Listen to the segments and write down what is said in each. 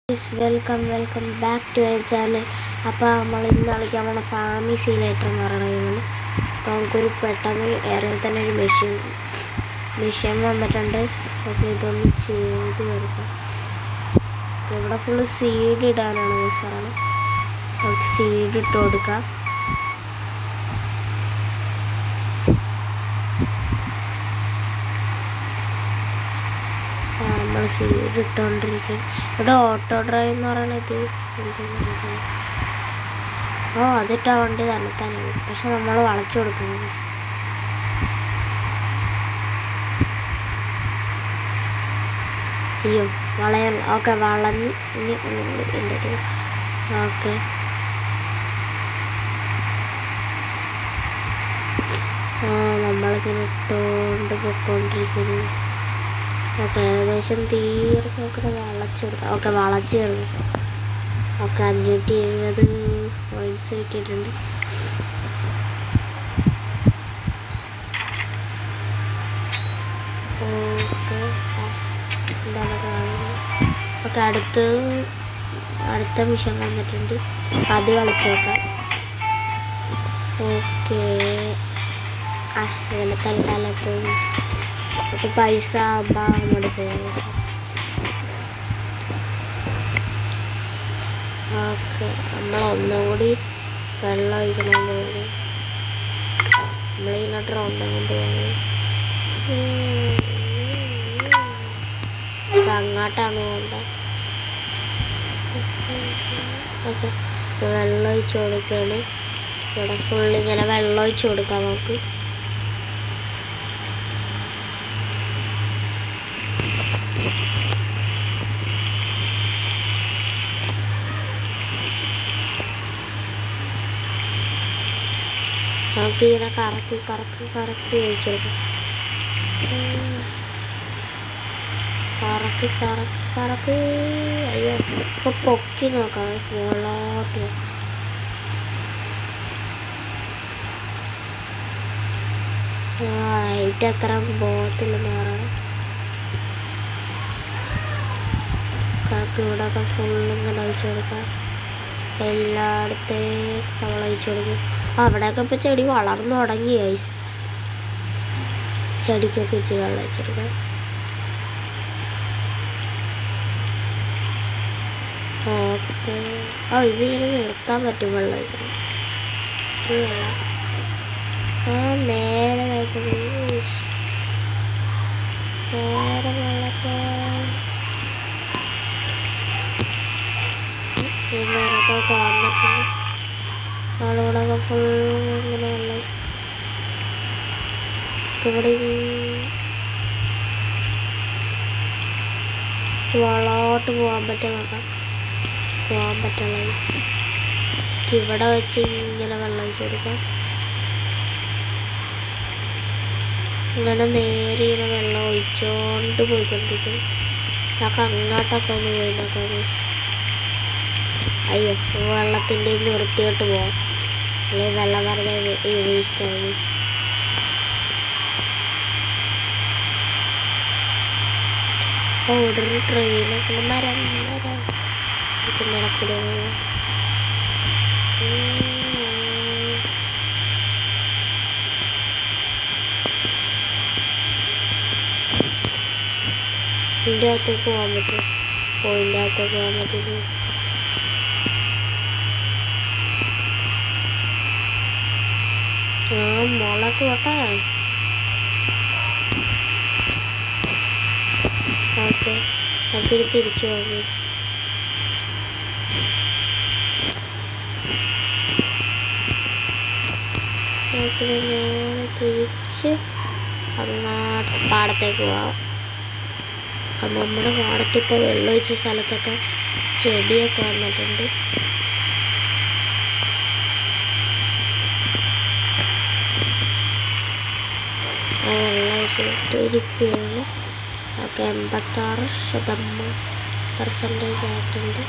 Welcome back to my channel. അപ്പോൾ നമ്മൾ ഇന്ന് കളിക്കാൻ പോണ ഫാമി സീലേറ്റർ എന്ന് പറയുന്നത്. അപ്പോൾ നമുക്കൊരു പെട്ടെന്ന് ഏറെ തന്നെ ഒരു മെഷീൻ വന്നിട്ടുണ്ട്. ഓക്കെ, ഇതൊന്ന് ചെയ്ത് കൊടുക്കാം. ഇവിടെ ഫുള്ള് സീഡ് ഇടാനാണ് സാറാണ്. ഓക്കെ, സീഡ് ഇട്ട് കൊടുക്കാം. നമ്മൾ സീഡ് ഇട്ടുകൊണ്ടിരിക്കും. ഇവിടെ ഓട്ടോ ഡ്രൈവ് എന്ന് പറയണത് എന്താ പറയുന്നത്? അതിട്ട വണ്ടി തന്നെ പക്ഷെ നമ്മൾ വളച്ചു കൊടുക്കുന്നത്. അയ്യോ വളയല്ല. ഓക്കെ, വളഞ്ഞ് ഇനി ഒന്നുകൂടി എൻ്റെ ഓക്കെ. നമ്മളിങ്ങനെ ഇട്ടുകൊണ്ട് പൊയ്ക്കൊണ്ടിരിക്കുന്നു. ഓക്കെ, ഏകദേശം തീർന്ന് നോക്കണം. വളച്ചെടുക്കാം. ഓക്കെ, വളച്ച് ചേർന്നു. ഓക്കെ, 570 പോയിൻറ്റ്സ് കിട്ടിയിട്ടുണ്ട്. ഓക്കെ, എന്താണ് കാണുന്നത്? ഓക്കെ, അടുത്ത മിഷൻ വന്നിട്ടുണ്ട്. അത് കളിച്ച് നോക്കാം. ഓക്കെ, ഇങ്ങനെ തൽക്കാലത്തും അപ്പോൾ പൈസ ആകുമ്പോൾ അങ്ങോട്ട് പോകും. ഓക്കെ, നമ്മൾ ഒന്നുകൂടി വെള്ളം ഒഴിക്കണം പോകും. നമ്മളിങ്ങോട്ട് റൗണ്ടും കൊണ്ട് പോകുന്നത് അങ്ങോട്ടാണ് പോകേണ്ടത്. ഓക്കെ, വെള്ളം ഒഴിച്ച് കൊടുക്കുകയാണ്. ഇവിടെ ഫുള്ളിങ്ങനെ വെള്ളം ഒഴിച്ച് കൊടുക്കാം നമുക്ക്. നമുക്ക് ഇങ്ങനെ കറക്കി ഒഴിച്ചെടുക്കാം. കറക്കി അയ്യോ, ഇപ്പോൾ പൊക്കി നോക്കാം. സ്മോളോട്ട് ഹൈറ്റ് അത്ര പോകത്തില്ലെന്ന് പറയണം. ഇവിടെയൊക്കെ ഫുള്ളിങ്ങനെ ഒഴിച്ചു കൊടുക്കാം. എല്ലായിടത്തേക്കും നമ്മൾ ഒഴിച്ചു കൊടുക്കും. അവിടെയൊക്കെ ഇപ്പോൾ ചെടി വളർന്നു തുടങ്ങി. ചെടിക്കൊക്കെ ഇച്ചിരി വെള്ളം ഒഴിച്ചെടുക്കാം. ഓക്കെ, ഇതിങ്ങനെ നിർത്താൻ പറ്റും വെള്ളം ഒഴിക്കണം. നേരെ വെള്ളമൊക്കെ കാണുന്നുണ്ട്. ആളുകളൊക്കെ ഫുള്ളിങ്ങനെ വെള്ളം ഇവിടെ വളോട്ട് പോകാൻ പറ്റുന്നുണ്ട്. പോകാൻ പറ്റുള്ളത് ഇവിടെ വെച്ച് ഇങ്ങനെ വെള്ളം ഒഴിച്ച് കൊടുക്കാം. ഇങ്ങനെ നേരെ ഇങ്ങനെ വെള്ളം ഒഴിച്ചോണ്ട് പോയിക്കൊണ്ടിരിക്കും. അതൊക്കെ അങ്ങോട്ടൊക്കെ ഒന്ന് പോയി നോക്കാം. അയ്യോ, വെള്ളത്തിൻ്റെ നിർത്തിയിട്ട് പോവാം. അല്ലെങ്കിൽ വെള്ളം പറഞ്ഞ വേസ്റ്റാകും. ഇവിടെ ഒരു ട്രെയിനൊക്കെ മരം ഇതിൻ്റെ ഇടയ്ക്കൂടെ ഇതിൻ്റെ അകത്തേക്ക് പോകാൻ പറ്റും. ഇതിൻ്റെ അകത്തേക്ക് പോകാൻ പറ്റും. മുളക് പോട്ടെ. ഓക്കെ, നമുക്കിത് തിരിച്ചു പോകാം. തിരിച്ച് അങ്ങോട്ട് പാടത്തേക്ക് പോവാം. അപ്പം നമ്മുടെ പാടത്തിപ്പോൾ വെള്ളം ഒഴിച്ച സ്ഥലത്തൊക്കെ ചെടിയൊക്കെ വന്നിട്ടുണ്ട്. വെള്ളം ഒഴിച്ചിട്ടിരിക്കുകയാണ്. ഓക്കെ, 86% ആയിട്ടുണ്ട്.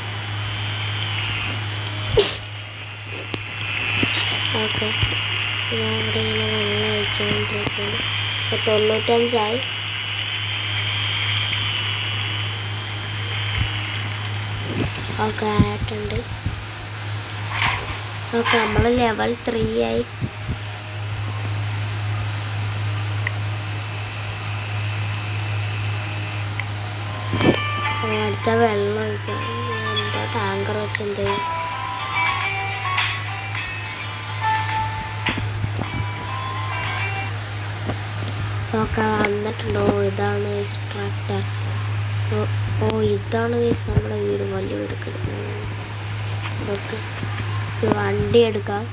ഓക്കെ, ഞാൻ ഇവിടെ ഇങ്ങനെ വെള്ളം ഒഴിച്ചുകൊണ്ടിരിക്കുകയാണ്. ഇപ്പോൾ 95ആയി. ഓക്കെ ആയിട്ടുണ്ട്. ഓക്കെ നമ്മൾ ലെവൽ 3 ആയി. അടുത്ത വെള്ളം ഒഴിക്കാം. എന്തോ ടാങ്കർ വെച്ച് എന്ത് ചെയ്യും. ഓക്കെ വന്നിട്ടുണ്ടോ? ഇതാണ് ട്രാക്ടർ. ഇതാണ് നമ്മുടെ വീട്, വലിയ എടുക്കുന്നത്. ഓക്കെ വണ്ടി എടുക്കാം.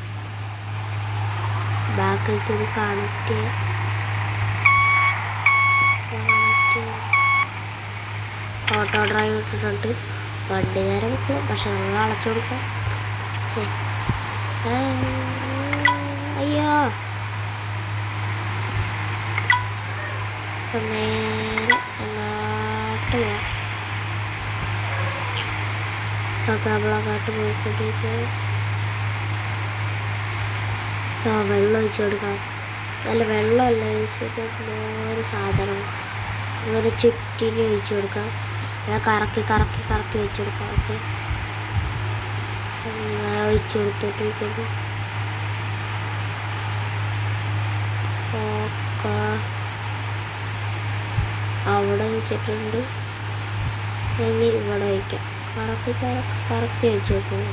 ബാക്കിലത്തെ ഇത് കണക്ട് ചെയ്യാം. ഓട്ടോ ഡ്രൈവ് ഇട്ടിട്ടുണ്ട്. വണ്ടി നേരെ വെക്കും, പക്ഷെ നമ്മൾ അടച്ചു കൊടുക്കാം. അയ്യോ നേരെ അങ്ങോട്ട് പോവാം. ഓക്കെ നമ്മളങ്ങോട്ട് പോയിക്കൊണ്ടിരിക്കുക. വെള്ളം ഒഴിച്ചു കൊടുക്കാം. അല്ല വെള്ളമല്ല ഒഴിച്ചിട്ട് ഒരു സാധനം അങ്ങനെ ചുറ്റിന് ഒഴിച്ചു കൊടുക്കാം. അല്ല കറക്കി കറക്കി കറക്കി ഒഴിച്ചു കൊടുക്കാം. ഓക്കെ അങ്ങനെ ഒഴിച്ചു കൊടുത്തോണ്ടിരിക്കുന്നു. ഓക്കെ അവിടെ വെച്ചിട്ടുണ്ട്. ഇനി ഇവിടെ വയ്ക്കാം. കറക്കി കറക്കി കറക്കി വെച്ച് നോക്കുക.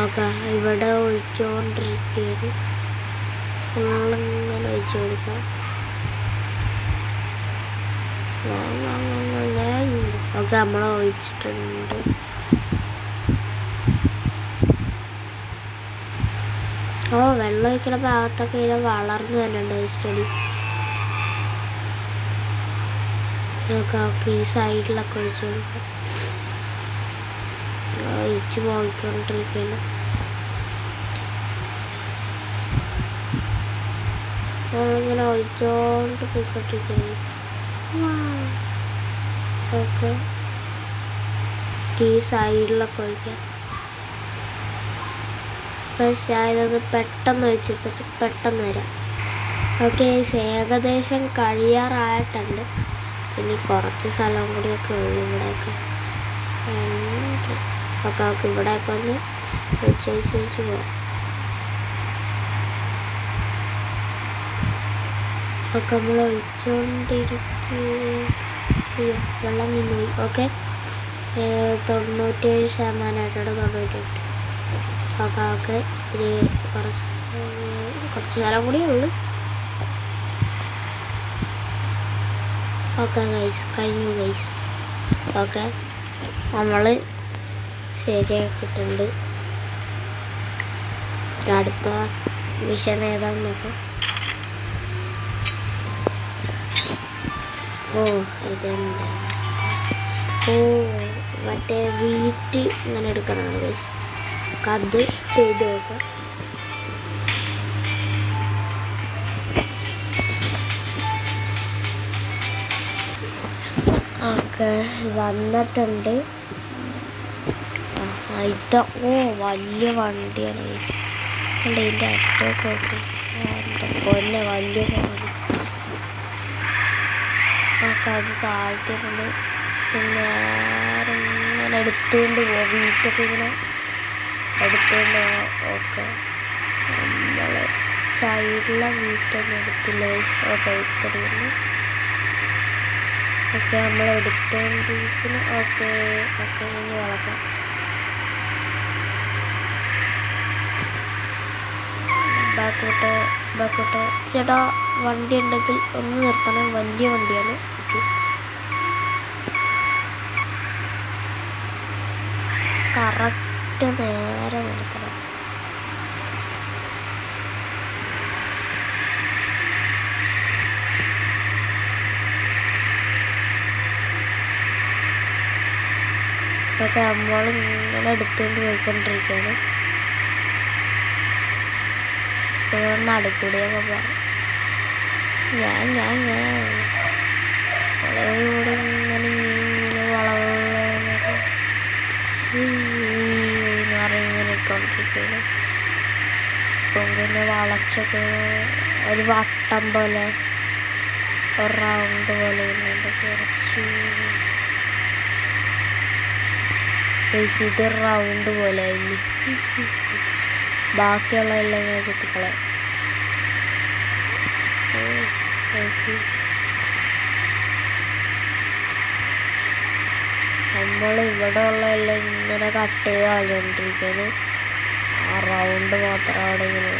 ഓക്കെ ഇവിടെ ഒഴിച്ചുകൊണ്ടിരിക്കുകയാണ്. ഫുള്ളിങ്ങനെ ഒഴിച്ചു കൊടുക്കാം. ഓക്കെ നമ്മൾ ഒഴിച്ചിട്ടുണ്ട്. വെള്ളം ഒഴിക്കുന്ന ഭാഗത്തൊക്കെ ഇങ്ങനെ വളർന്നു തന്നെയുണ്ട് ചെടി. ഓക്കെ ഈ സൈഡിലൊക്കെ ഒഴിച്ചു കൊടുക്കാം. ഒഴിച്ച് പോയിക്കൊണ്ടിരിക്കുകയാണ്. നമ്മളിങ്ങനെ ഒഴിച്ചോണ്ട് പോയിക്കൊണ്ടിരിക്കുകയാണ്. ഓക്കെ ഈ സൈഡിലൊക്കെ ഒഴിക്കാം. പക്ഷേ ഇതൊന്ന് പെട്ടെന്ന് ഒഴിച്ചിട്ട് പെട്ടെന്ന് വരാം. ഓക്കെ ഏകദേശം കഴിയാറായിട്ടുണ്ട്. ഇനി കുറച്ച് സ്ഥലം കൂടിയൊക്കെ ഉള്ളു ഇവിടെയൊക്കെ. ഓക്കെ ഓക്കെ ഇവിടെയൊക്കെ ഒന്ന് ഒഴിച്ച് പോവാം. ഒക്കെ നമ്മൾ ഒഴിച്ചുകൊണ്ടിരിക്കുക. വെള്ളം നിന്ന് പോയി. ഓക്കെ 97% 98. ഓക്കെ ഓക്കെ ഇനി കുറച്ച് നേരം കൂടിയേ ഉള്ളു. ഓക്കെ ഗൈസ് കഴിഞ്ഞു ഗൈസ്. ഓക്കെ നമ്മൾ ശരിയാക്കിയിട്ടുണ്ട്. അടുത്ത മിഷൻ ഏതാന്ന് നോക്കാം. ഇതെന്താ? മറ്റേ വീറ്റ് ഇങ്ങനെ എടുക്കാനാണ് ഗൈസ്. അത് ചെയ്ത് നോക്കാം. ഓക്കെ വന്നിട്ടുണ്ട്. ഇതാ വലിയ വണ്ടിയാണ് ഗൈസ്. ഇതിൻ്റെ അറ്റമൊക്കെ നോക്കി. പൊന്നെ വലിയ സാധനം. ഓക്കെ അത് താഴ്ത്തിട്ടുണ്ട്. പിന്നെ ഇങ്ങനെ എടുത്തുകൊണ്ട് പോവാം. വീട്ടൊക്കെ ഇങ്ങനെ എടുത്തുകൊണ്ട് പോവാം. ഓക്കെ നമ്മൾ സൈഡിലെ വീട്ടൊന്നും എടുത്തില്ല. ഓക്കെ ഇത്രയുള്ളൂ. ഓക്കെ നമ്മൾ എടുത്തുകൊണ്ടിരിക്കുന്നു. ഓക്കെ ഓക്കെ ഇനി വളർത്താം. ബാക്കോട്ട് ചേട്ടാ വണ്ടി ഉണ്ടെങ്കിൽ ഒന്ന് നിർത്തണം. വലിയ വണ്ടിയാണ്. ഓക്കെ കറക്റ്റ് നേരെ നിർത്തണം. ഓക്കെ നമ്മളിങ്ങനെ എടുത്തുകൊണ്ട് പോയിക്കൊണ്ടിരിക്കുകയാണ്. നടുക്കൂടിയൊക്കെ പോകാം. ഞാൻ വളവിലൂടെ ഇങ്ങനെ വളവ് ഇങ്ങനെ ഇട്ടുകൊണ്ടിരിക്കുകയാണ്. ഇപ്പം പിന്നെ വളച്ചൊക്കെ ഒരു വട്ടം പോലെ ഒരു റൗണ്ട് പോലെ വരുന്നുണ്ട് കുറച്ച്. ഇത് റൗണ്ട് പോലെ ആയിരുന്നു. ബാക്കിയുള്ള എല്ലാം ഇങ്ങനെ ചുറ്റിക്കളെ. നമ്മൾ ഇവിടെ ഉള്ള എല്ലാം ഇങ്ങനെ കട്ട് ചെയ്ത് കളഞ്ഞുകൊണ്ടിരിക്കുകയാണ്. ആ റൗണ്ട് മാത്രം അവിടെ ഇങ്ങനെ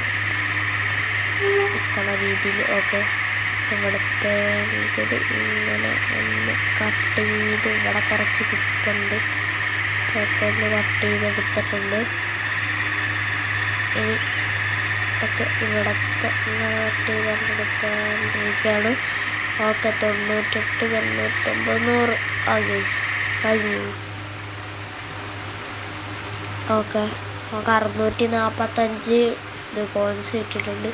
നിൽക്കണ രീതിയിൽ. ഓക്കെ, ഇവിടുത്തെ കൂടി ഇങ്ങനെ ഒന്ന് കട്ട് ചെയ്ത് ഇവിടെ കുറച്ച് കിട്ടുന്നുണ്ട്. ഒക്കെ ഒന്ന് കട്ട് ചെയ്തെടുത്തിട്ടുണ്ട്. ഇനി ഒക്കെ ഇവിടത്തെ ഇങ്ങനെ കട്ട് ചെയ്തെടുത്തോണ്ടിരിക്കുകയാണ്. ഓക്കെ, 98, 99, 100 ഗൈസ് കഴിഞ്ഞു. ഓക്കെ, നമുക്ക് 645 ഇത് കോയിൻസ് ഇട്ടിട്ടുണ്ട്.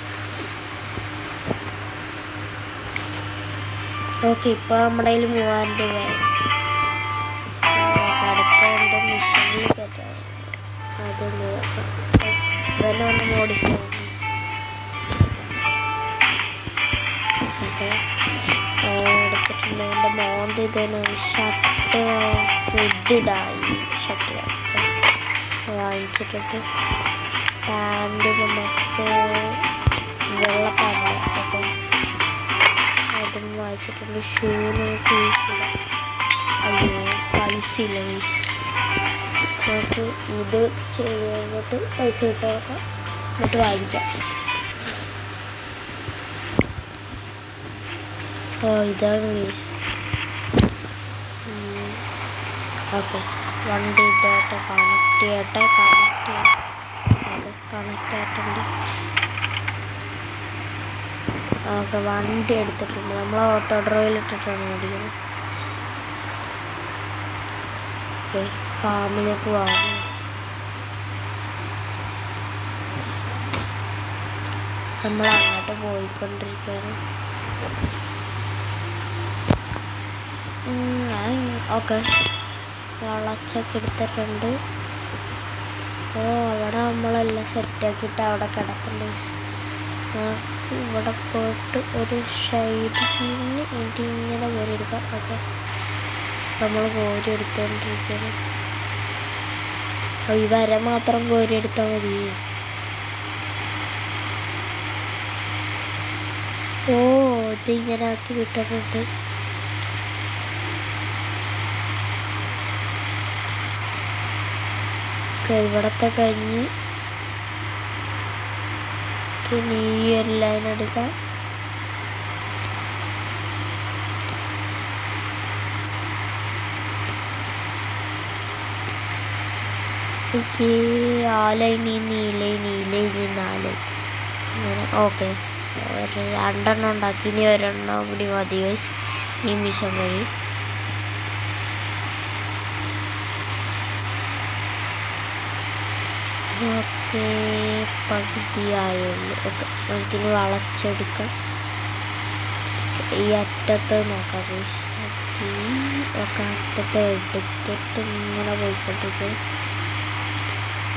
ഓക്കെ, ഇപ്പോൾ നമ്മുടെ കയ്യിൽ 3000 രൂപയായി. അടുത്ത എൻ്റെ മിഷനിൽ കയറ്റാം. അതൊന്ന് ഇതെല്ലാം ഒന്ന് മോഡിഫൈ. ഓക്കെ, എടുത്തിട്ടുണ്ട്. എൻ്റെ മോന്ത് ഇതന്നെ ഷർട്ട് റെഡിഡായി. ഷർട്ട് വാങ്ങിച്ചിട്ടുണ്ട്. പാൻറ് നമുക്ക് വെള്ള പാൻറ്. ഓക്കെ, അതും വാങ്ങിച്ചിട്ടുണ്ട്. ഷൂ നമുക്ക് യൂസില്ല. അയ്യോ, പൈസ ഇല്ല മീൻസ്. നമുക്ക് ഇത് ചെയ്ത് കഴിഞ്ഞിട്ട് പൈസ കിട്ടുക എന്നിട്ട് വാങ്ങിക്കാം. ഓ, ഇതാണ് മീൻസ്. ഓക്കെ, വണ്ടി ഇതായിട്ട് കണക്ട് ചെയ്യട്ടെ. കണക്ട് ആയിട്ടുണ്ട്. ഓക്കെ, വണ്ടി എടുത്തിട്ടുണ്ട്. നമ്മൾ ഓട്ടോ ഡ്രൈവിലിട്ടിട്ടാണ് ഓടിക്കുന്നത്. ഓക്കെ, ഫാമിലേക്ക് പോകാം. നമ്മൾ അങ്ങോട്ട് പോയിക്കൊണ്ടിരിക്കുകയാണ്. ഓക്കെ, വളച്ചൊക്കെ എടുത്തിട്ടുണ്ട്. ഓ, അവിടെ നമ്മളെല്ലാം സെറ്റാക്കിയിട്ട് അവിടെ കിടപ്പുണ്ട്. നമുക്ക് ഇവിടെ പോയിട്ട് ഒരു ഷൈഡിന് ഇങ്ങനെ കോരി എടുക്കാം. ഓക്കെ, നമ്മൾ കോരി എടുത്തുകൊണ്ടിരിക്കുകയാണ്. ഈ വര മാത്രം കോരി എടുത്താൽ മതി. ഓ, ഇതിങ്ങനെ ആക്കി വിട്ടിട്ടുണ്ട്. ഇവിടത്തെ കഴിഞ്ഞ് പിന്നെ ഈ ഒരു ലൈൻ എടുക്കാം. ആ ലൈൻ, ഈ ലൈൻ, 4 അങ്ങനെ. ഓക്കെ, ഒരു 2 ഉണ്ടാക്കി. ഇനി 1 കൂടി മതി ഗൈസ്. ഈ മിഷൻ കഴിയും. ഓക്കെ, പകുതിയായുള്ളൂ. ഓക്കെ, നമുക്കിനി വളച്ചെടുക്കാം. ഈ അറ്റത്ത് നോക്കാം ഗൈസ്. ഒക്കെ അറ്റത്ത് എടുത്തിട്ട് ഇങ്ങനെ പോയിക്കൊണ്ടിരിക്കും.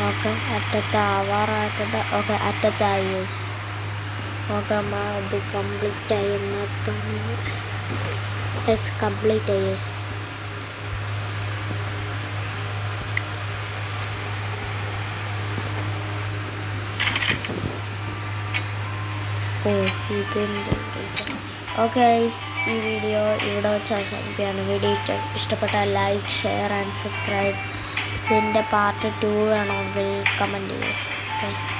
ഓക്കെ, അറ്റത്ത് ആവാറായിട്ടുണ്ട്. ഓക്കെ, അറ്റത്തായി ഗൈസ്. ഓക്കെ, നമ്മൾ അത് കംപ്ലീറ്റ് ആയി. കംപ്ലീറ്റ് ആയി ഗൈസ്. ഓക്കെ ഗൈസ്, ഈ വീഡിയോ ഇവിടെ വെച്ച് അവസാനിക്കുകയാണ്. വീഡിയോ ഇഷ്ടപ്പെട്ടാൽ ലൈക്ക്, ഷെയർ ആൻഡ് സബ്സ്ക്രൈബ്. ഇതിൻ്റെ പാർട്ട് 2 വേണമെങ്കിൽ കമൻറ്റ് ചെയ്യുക. ഓക്കെ.